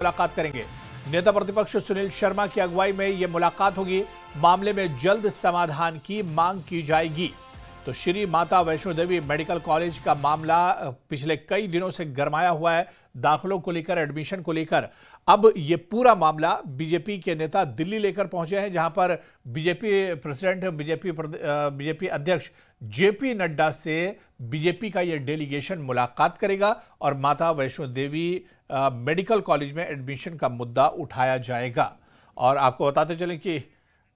मुलाकात करेंगे। नेता प्रतिपक्ष सुनील शर्मा की अगुवाई में यह मुलाकात होगी। मामले में जल्द समाधान की मांग की जाएगी। तो श्री माता वैष्णो देवी मेडिकल कॉलेज का मामला पिछले कई दिनों से गरमाया हुआ है। दाखिलों को लेकर, एडमिशन को लेकर अब ये पूरा मामला बीजेपी के नेता दिल्ली लेकर पहुंचे हैं, जहां पर बीजेपी प्रेसिडेंट, बीजेपी अध्यक्ष जेपी नड्डा से बीजेपी का ये डेलीगेशन मुलाकात करेगा और माता वैष्णो देवी मेडिकल कॉलेज में एडमिशन का मुद्दा उठाया जाएगा। और आपको बताते चलें कि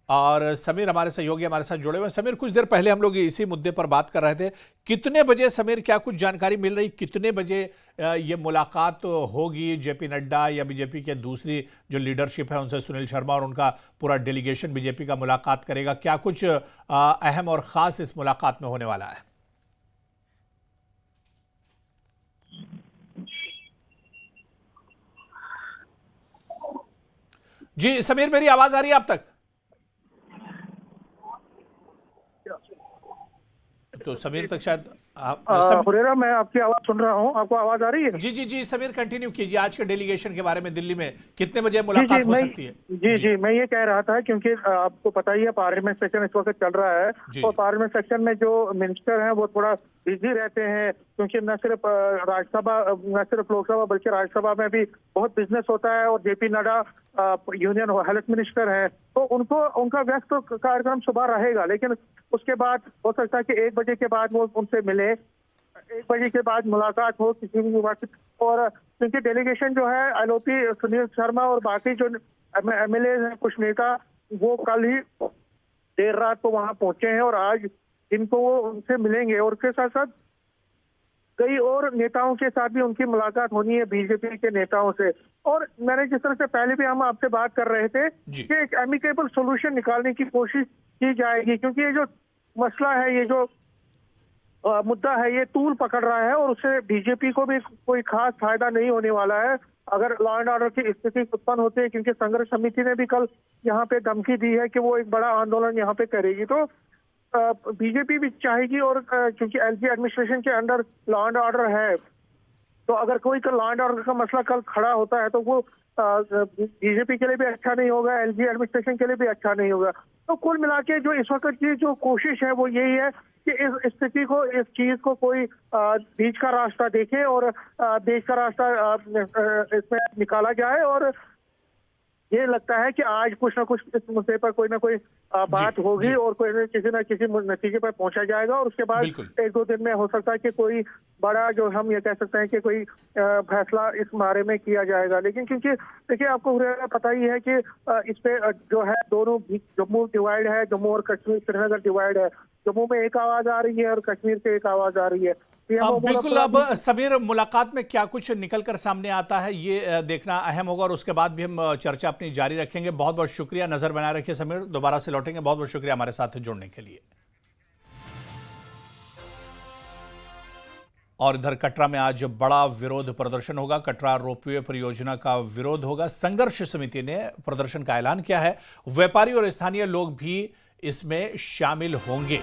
और समीर हमारे सहयोगी हमारे साथ जुड़े हुए हैं। समीर, कुछ देर पहले हम लोग इसी मुद्दे पर बात कर रहे थे। कितने बजे समीर, क्या कुछ जानकारी मिल रही, कितने बजे ये मुलाकात होगी जेपी नड्डा या बीजेपी के दूसरी जो लीडरशिप है उनसे, सुनील शर्मा और उनका पूरा डेलीगेशन बीजेपी का मुलाकात करेगा? क्या कुछ अहम और खास इस मुलाकात में होने वाला है? जी समीर, मेरी आवाज आ रही है आप तक? तो समीर तक शायद हुरेरा, मैं आपकी आवाज सुन रहा हूँ। आपको आवाज आ रही है? जी जी जी समीर, कंटिन्यू कीजिए। आज के डेलीगेशन के बारे में दिल्ली में कितने बजे मुलाकात हो सकती है? जी, मैं ये कह रहा था क्योंकि आपको पता ही है पार्लियामेंट सेशन इस वक्त चल रहा है और पार्लियामेंट सेशन में जो मिनिस्टर हैं वो थोड़ा बिजी रहते हैं, क्योंकि न सिर्फ लोकसभा बल्कि राज्यसभा में भी बहुत बिजनेस होता है। और JP Nadda union health minister हैं, तो उनका व्यस्त कार्यक्रम सुबह रहेगा, लेकिन उसके बाद हो सकता है कि 1 बजे के बाद वो उनसे मिले, 1 बजे के बाद मुलाकात हो किसी भी विभाग। और क्योंकि डेलीगेशन जो है एलओपी सुनील शर्मा और बाकी जो एमएलए हैं, कुछ नेता, वो कल ही देर रात को वहां पहुंचे हैं और आज इनको वो उनसे मिलेंगे। और उसके साथ साथ कई और नेताओं के साथ भी उनकी मुलाकात होनी है, बीजेपी के नेताओं से। और मैंने जिस तरह से पहले भी हम आपसे बात कर रहे थे कि एक एमिकेबल सोल्यूशन निकालने की कोशिश की जाएगी, क्योंकि ये जो मसला है, ये जो मुद्दा है, ये तूल पकड़ रहा है और उससे बीजेपी को भी कोई खास फायदा नहीं होने वाला है अगर लॉ एंड ऑर्डर की स्थिति उत्पन्न होती है। क्योंकि संघर्ष समिति ने भी कल यहाँ पे धमकी दी है कि वो एक बड़ा आंदोलन यहाँ पे करेगी। तो बीजेपी भी चाहेगी, और क्योंकि एलजी एडमिनिस्ट्रेशन के अंडर लॉ एंड ऑर्डर है, तो अगर कोई लॉ एंड ऑर्डर का मसला कल खड़ा होता है तो वो बीजेपी के लिए भी अच्छा नहीं होगा, एलजी एडमिनिस्ट्रेशन के लिए भी अच्छा नहीं होगा। तो कुल मिला के जो इस वक्त की जो कोशिश है वो यही है कि इस स्थिति को, इस चीज को कोई बीच का रास्ता देखे और देश का रास्ता इसमें निकाला जाए। और ये लगता है कि आज कुछ ना कुछ इस मुद्दे पर कोई ना कोई बात होगी और किसी न किसी नतीजे पर पहुंचा जाएगा। और उसके बाद 1-2 दिन में हो सकता है कि कोई बड़ा, जो हम ये कह सकते हैं कि कोई फैसला इस बारे में किया जाएगा। लेकिन क्योंकि देखिए, आपको पता ही है कि इस पे जो है दोनों, जम्मू डिवाइड है, जम्मू और कश्मीर, श्रीनगर डिवाइड है। जम्मू में एक आवाज आ रही है और कश्मीर से एक आवाज आ रही है। बिल्कुल। अब समीर, मुलाकात में क्या कुछ निकल कर सामने आता है ये देखना अहम होगा और उसके बाद भी हम चर्चा अपनी जारी रखेंगे। बहुत बहुत शुक्रिया, नजर बनाए रखिए समीर, दोबारा से लौटेंगे। बहुत बहुत शुक्रिया हमारे साथ जुड़ने के लिए। और इधर कटरा में आज बड़ा विरोध प्रदर्शन होगा। कटरा रोपवे परियोजना का विरोध होगा। संघर्ष समिति ने प्रदर्शन का ऐलान किया है। व्यापारी और स्थानीय लोग भी इसमें शामिल होंगे।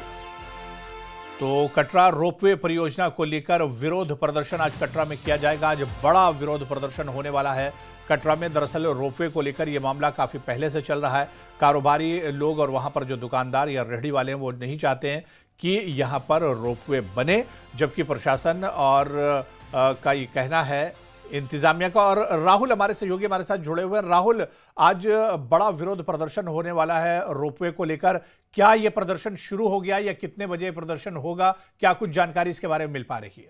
तो कटरा रोपवे परियोजना को लेकर विरोध प्रदर्शन आज कटरा में किया जाएगा। आज बड़ा विरोध प्रदर्शन होने वाला है कटरा में। दरअसल रोपवे को लेकर यह मामला काफी पहले से चल रहा है। कारोबारी लोग और वहां पर जो दुकानदार या रेहड़ी वाले हैं वो नहीं चाहते हैं कि यहां पर रोपवे बने, जबकि प्रशासन और का ये कहना है, इंतजामिया का। और राहुल हमारे सहयोगी हमारे साथ जुड़े हुए हैं। राहुल, आज बड़ा विरोध प्रदर्शन होने वाला है रोपवे को लेकर। क्या यह प्रदर्शन शुरू हो गया या कितने बजे प्रदर्शन होगा? क्या कुछ जानकारी इसके बारे में मिल पा रही है?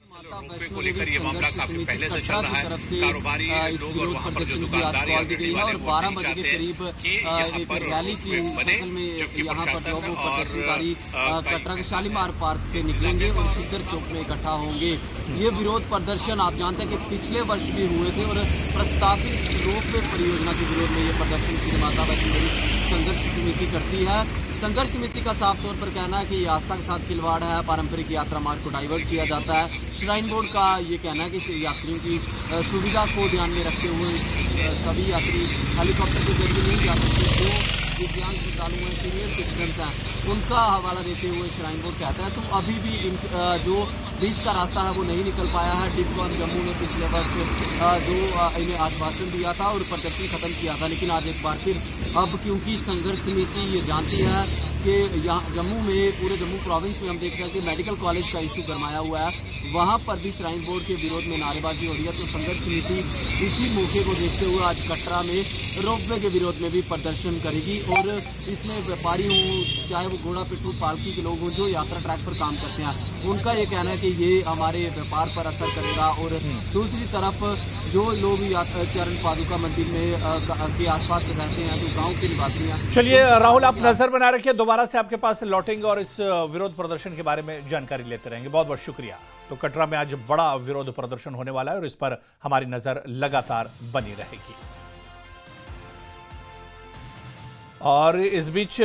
रोपवे को लेकर ये मामला काफी पहले से चल रहा है। कारोबारी लोग और वहां पर जो दुकानदार या रेहड़ी वाले वो नहीं चाहते हैं कि यहाँ पर रैली की बने, जबकि प्रशासन प्रदर्शनकारी कटरा के शालीमार पार्क से निकलेंगे और शिखर चौक में इकट्ठा होंगे। ये विरोध प्रदर्शन आप जानते हैं कि पिछले वर्ष भी हुए थे और प्रस्तावित रोपवे परियोजना के विरोध में ये प्रदर्शन श्री माता वैष्णो देवी संघर्ष समिति करती है। संघर्ष समिति का साफ तौर पर कहना है कि ये आस्था के साथ खिलवाड़ है, पारंपरिक यात्रा मार्ग को डाइवर्ट किया जाता है। श्राइन बोर्ड का ये कहना है कि यात्रियों की सुविधा को ध्यान में रखते हुए सभी यात्री हेलीकॉप्टर के जरिए नहीं जा सकते, जो दिव्यांग श्रद्धालु हैं, सीनियर सिटीजन्स हैं, उनका हवाला देते हुए श्राइन बोर्ड कहता है तो अभी भी जो बीच का रास्ता है वो नहीं निकल पाया है। डिपकॉन जम्मू ने पिछले वर्ष जो इन्हें आश्वासन दिया था और प्रदर्शन खत्म किया था, लेकिन आज एक बार फिर अब क्योंकि संघर्ष समिति ये जानती है कि यहाँ जम्मू में, पूरे जम्मू प्रोविंस में हम देखते हैं कि मेडिकल कॉलेज का इशू गरमाया हुआ है, वहाँ पर भी श्राइन बोर्ड के विरोध में नारेबाजी हो रही है। तो संघर्ष समिति इसी मौके को देखते हुए आज कटरा में रोपवे के विरोध में भी प्रदर्शन करेगी और इसमें व्यापारी हों, चाहे वो घोड़ा पिट्ठू पालकी के लोग हों जो यात्रा ट्रैक पर काम करते हैं, उनका ये कहना है कि ये हमारे व्यापार पर असर करेगा। और दूसरी तरफ जो लोग चरण पादुका मंदिर में के आसपास रहते हैं, जो गांव के निवासी हैं। चलिए राहुल, आप नजर बना रखिए, दोबारा से आपके पास लौटेंगे और इस विरोध प्रदर्शन के बारे में जानकारी लेते रहेंगे। बहुत बहुत शुक्रिया। तो कटरा में आज बड़ा विरोध प्रदर्शन होने वाला है और इस पर हमारी नजर लगातार बनी रहेगी। और इस बीच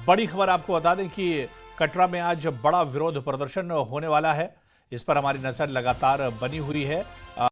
बड़ी खबर आपको बता दें कि कटरा में आज बड़ा विरोध प्रदर्शन होने वाला है, इस पर हमारी नजर लगातार बनी हुई है।